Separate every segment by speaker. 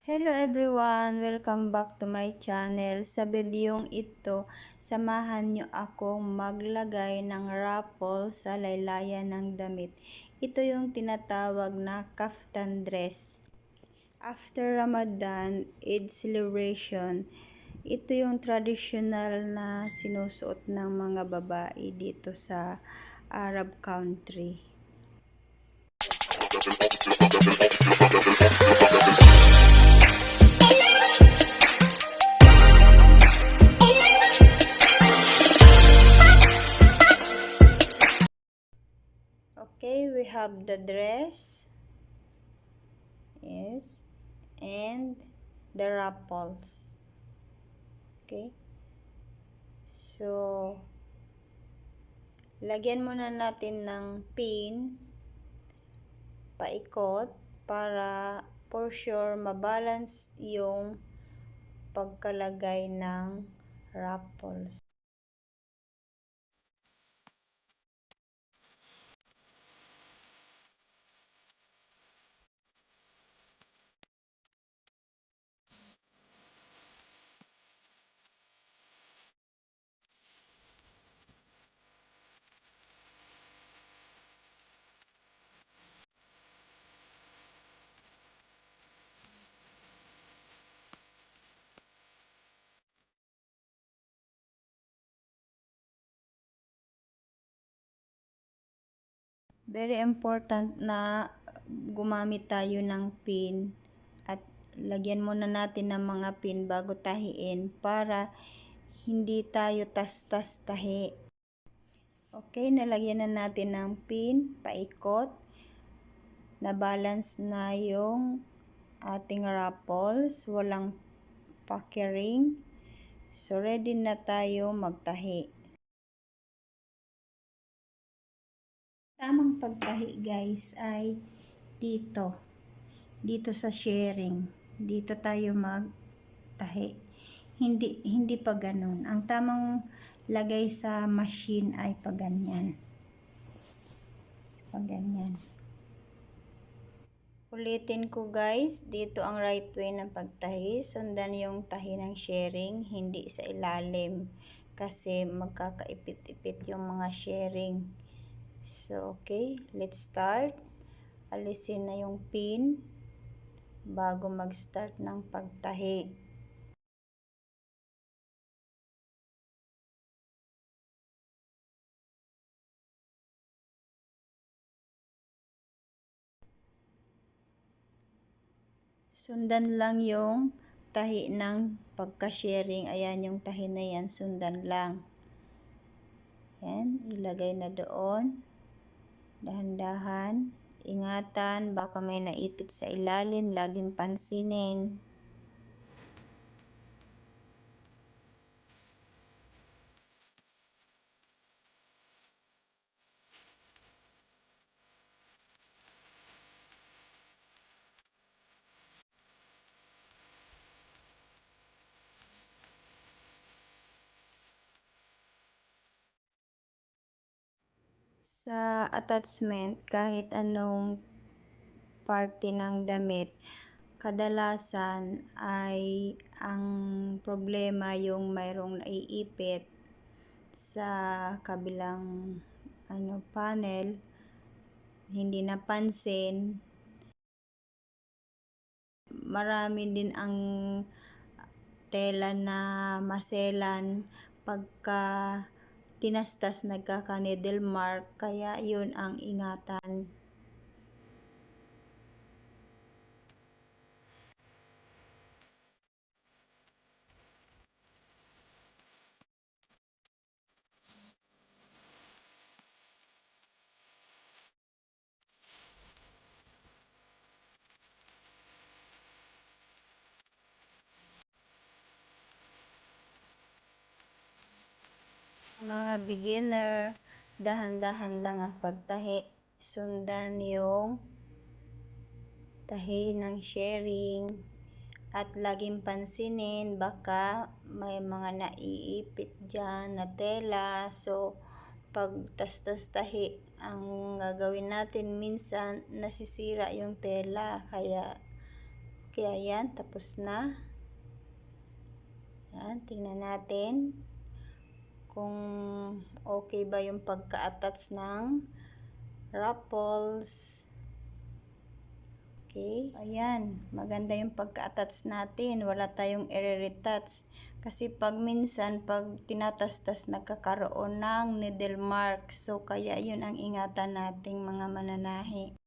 Speaker 1: Hello everyone! Welcome back to my channel. Sa videong ito, samahan nyo akong maglagay ng ruffle sa laylayan ng damit. Ito yung tinatawag na kaftan dress. After Ramadan, Eid celebration, ito yung traditional na sinusuot ng mga babae dito sa Arab country. Okay, we have the dress, yes, and the ruffles. Okay, so lagyan muna natin ng pin paikot para for sure mabalance yung pagkalagay ng ruffles. Very important na gumamit tayo ng pin at lagyan muna natin ng mga pin bago tahiin para hindi tayo tas-tas tahi. Okay, nalagyan na natin ng pin paikot. Na-balance na yung ating ruffles, walang packering. So ready na tayo magtahi. Tamang pagtahi guys ay dito sa sharing. Dito tayo magtahi. Hindi pa ganun. Ang tamang lagay sa machine ay pa ganyan. Pa ganyan. Ulitin ko guys, dito ang right way ng pagtahi. Sundan yung tahi ng sharing, hindi sa ilalim. Kasi magkakaipit-ipit yung mga sharing. So, okay, let's start. Alisin na yung pin bago mag-start ng pagtahi. Sundan lang yung tahi ng pagka-sharing. Ayan yung tahi na yan. Sundan lang. Ayan. Ilagay na doon. Dahan-dahan. Ingatan. Baka may naipit sa ilalim. Laging pansinin. Sa attachment, kahit anong parte ng damit, kadalasan ay ang problema yung mayroong naiipit sa kabilang panel, hindi napansin. Marami din ang tela na maselan pagka tinastas, nagkaka-needle mark, kaya yun ang ingatan. Mga beginner, dahan-dahan lang ang pagtahi. Sundan yung tahi ng sharing at laging pansinin baka may mga naiipit dyan na tela. So pag tas-tas tahi, ang gagawin natin minsan nasisira yung tela, kaya Okay, ayan, tapos na. Ayan, tingnan natin kung okay ba yung pagka-attach ng ruffles. Okay, ayan, maganda yung pagka-attach natin, wala tayong i-retouch. Kasi pag minsan, pag tinatastas, nagkakaroon ng needle mark. So, kaya yun ang ingatan nating mga mananahi.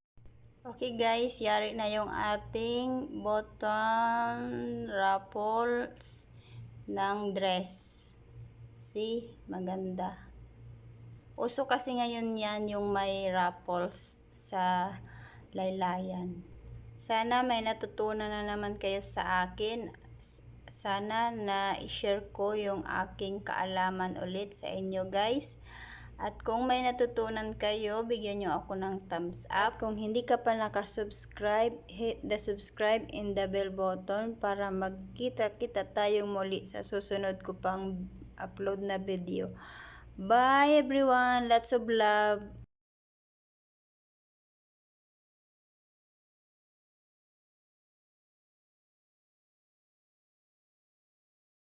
Speaker 1: Okay guys, yari na yung ating button ruffles ng dress. See, maganda. Uso kasi ngayon yan yung may ruffles sa laylayan. Sana may natutunan na naman kayo sa akin. Sana na i-share ko yung aking kaalaman ulit sa inyo guys. At kung may natutunan kayo, bigyan nyo ako ng thumbs up. At kung hindi ka pa nakasubscribe, hit the subscribe and the bell button para magkita-kita tayong muli sa susunod ko pang upload na video. Bye everyone! Lots of love!